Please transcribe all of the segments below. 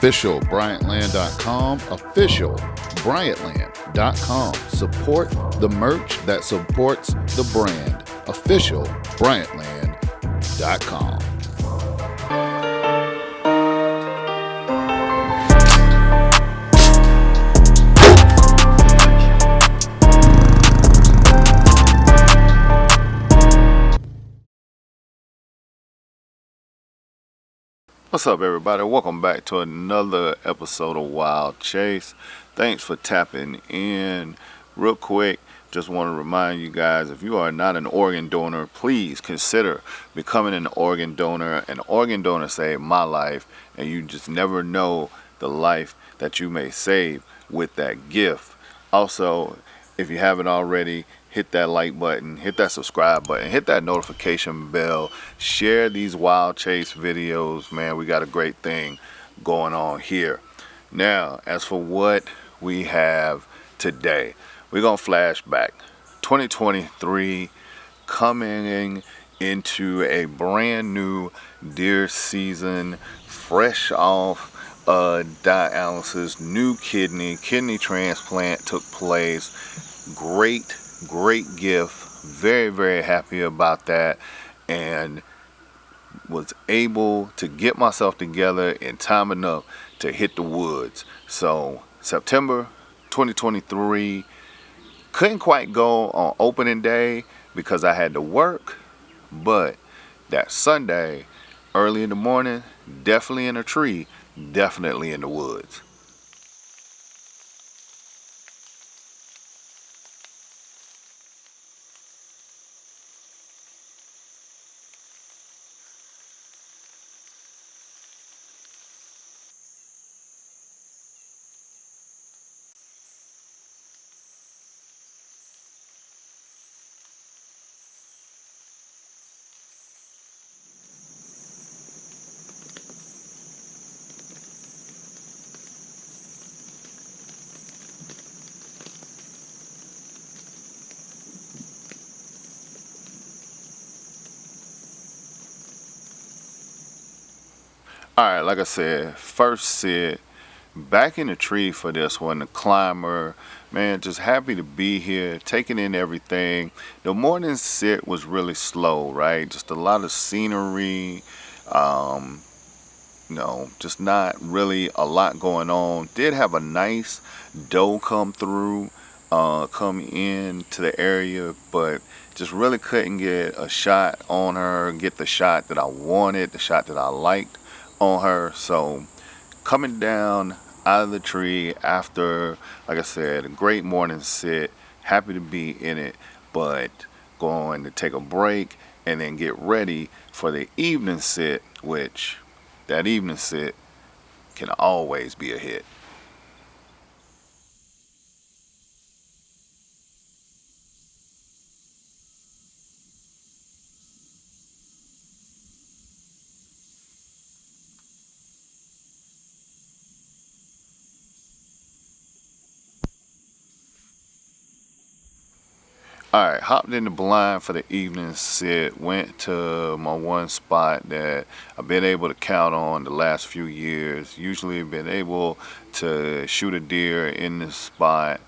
official Bryantland.com, official Bryantland.com. Support the merch that supports the brand, official Bryantland.com. What's up, everybody? Welcome back to another episode of Wild Chase. Thanks for tapping in. Real quick, just want to remind you guys, if you are not an organ donor, please consider becoming an organ donor. An organ donor saved my life, and you just never know the life that you may save with that gift. Also, if you haven't already, hit that like button, hit that subscribe button, hit that notification bell, share these Wild Chase videos. Man, we got a great thing going on here. Now, as for what we have today, we're going to flash back. 2023 coming into a brand new deer season, fresh off dialysis, new kidney transplant took place. Great gift. Very happy about that, and was able to get myself together in time enough to hit the woods. So September 2023, couldn't quite go on opening day because I had to work, but that Sunday early in the morning, definitely in a tree, definitely in the woods. Alright, like I said, first sit, back in the tree for this one, the climber. Man, just happy to be here, taking in everything. The morning sit was really slow, right? Just a lot of scenery, just not really a lot going on. Did have a nice doe come through, come in to the area, but just really couldn't get a shot on her, get the shot that I wanted, the shot that I liked on her. So coming down out of the tree after, like I said, a great morning sit, happy to be in it, but going to take a break and then get ready for the evening sit, which that evening sit can always be a hit. Alright, hopped in the blind for the evening sit, went to my one spot that I've been able to count on the last few years. Usually been able to shoot a deer in this spot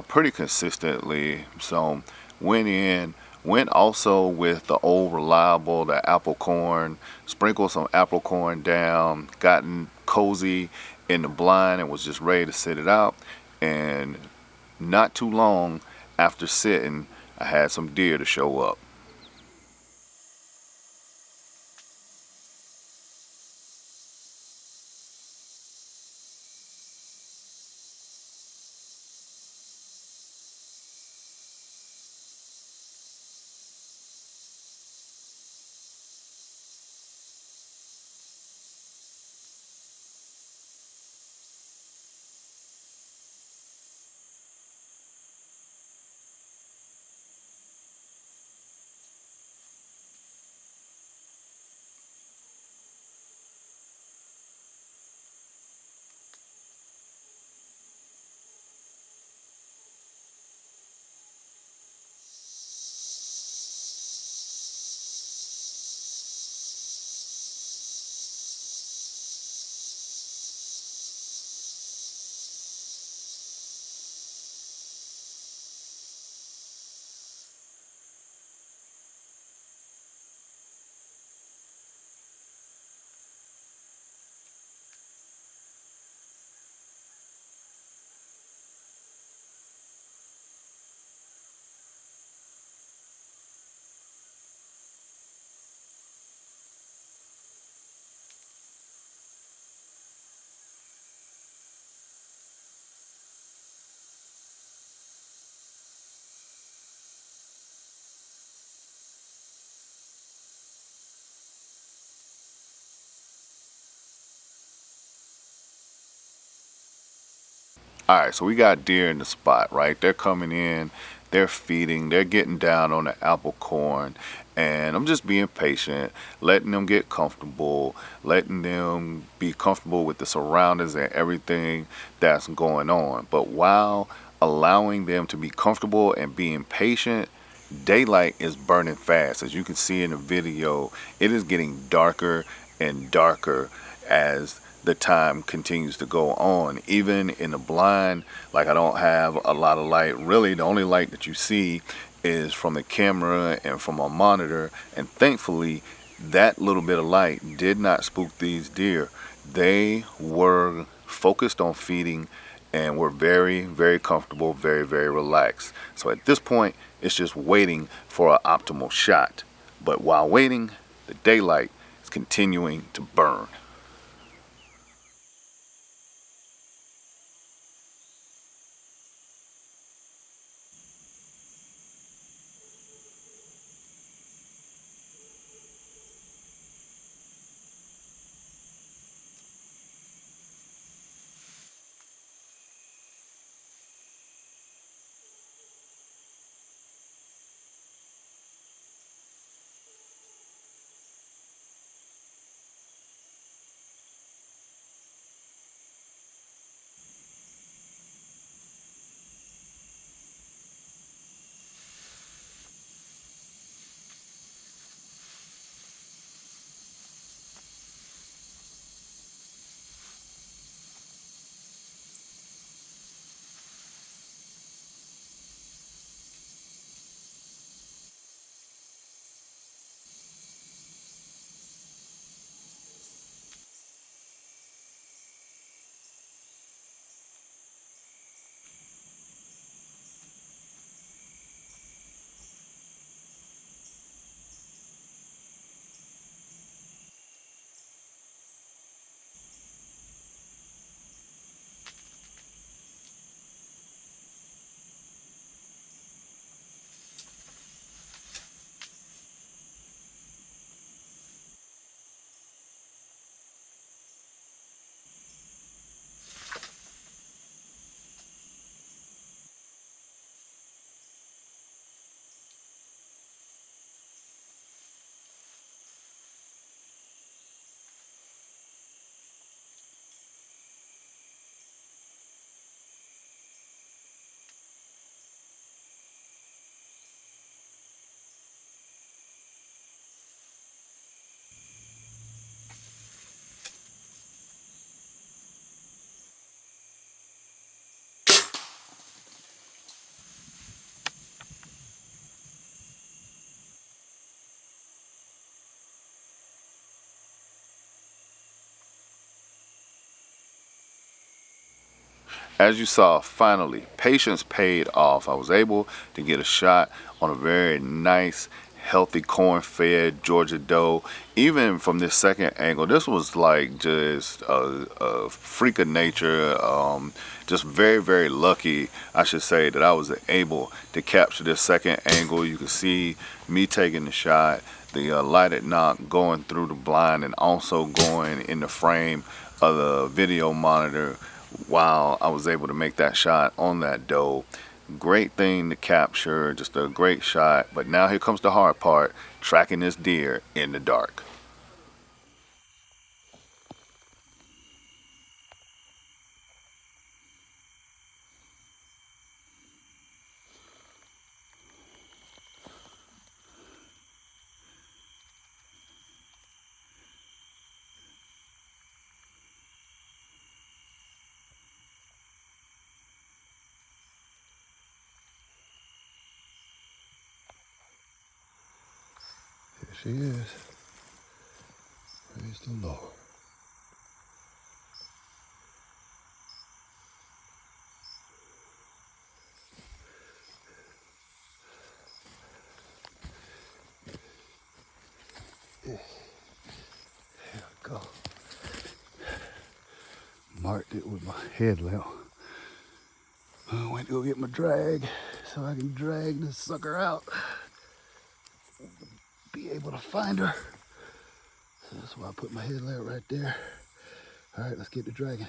pretty consistently. So went also with the old reliable, the apple corn, sprinkled some apple corn down, gotten cozy in the blind and was just ready to sit it out. And not too long after sitting, I had some deer to show up. Alright, so we got deer in the spot, right? They're coming in, they're feeding, they're getting down on the apple corn, and I'm just being patient, letting them get comfortable, letting them be comfortable with the surroundings and everything that's going on. But while allowing them to be comfortable and being patient, daylight is burning fast. As you can see in the video, it is getting darker and darker as the time continues to go on. Even in the blind, like I don't have a lot of light. Really, the only light that you see is from the camera and from a monitor. And thankfully, that little bit of light did not spook these deer. They were focused on feeding and were very, very comfortable, very, very relaxed. So at this point, it's just waiting for an optimal shot. But while waiting, the daylight is continuing to burn. As you saw, finally, patience paid off. I was able to get a shot on a very nice, healthy, corn-fed Georgia doe. Even from this second angle, this was like just a freak of nature. Just very, very lucky, I should say, that I was able to capture this second angle. You can see me taking the shot, the lighted knock going through the blind and also going in the frame of the video monitor while I was able to make that shot on that doe. Great thing to capture, just a great shot. But now here comes the hard part, tracking this deer in the dark. Here she is. Praise the Lord. There we go. Marked it with my headlamp. I went to go get my drag so I can drag this sucker out. Be able to find her. So that's why I put my headlamp right there. All right, let's get the dragging.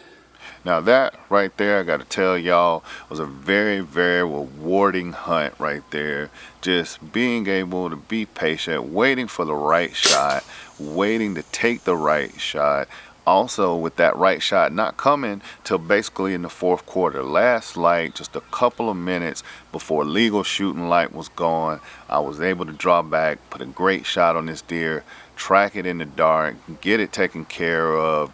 Now that right there, I got to tell y'all, was a very, very rewarding hunt right there. Just being able to be patient, waiting for the right shot, waiting to take the right shot. Also, with that right shot not coming till basically in the fourth quarter, last light, just a couple of minutes before legal shooting light was gone, I was able to draw back, put a great shot on this deer, track it in the dark, get it taken care of,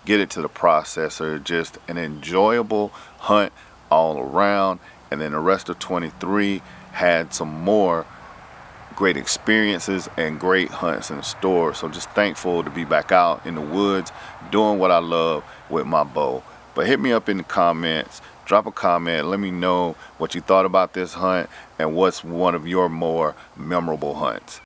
get it to the processor. Just an enjoyable hunt all around. And then the rest of 23 had some more great experiences and great hunts in store. So just thankful to be back out in the woods doing what I love with my bow. But hit me up in the comments, drop a comment, let me know what you thought about this hunt and what's one of your more memorable hunts.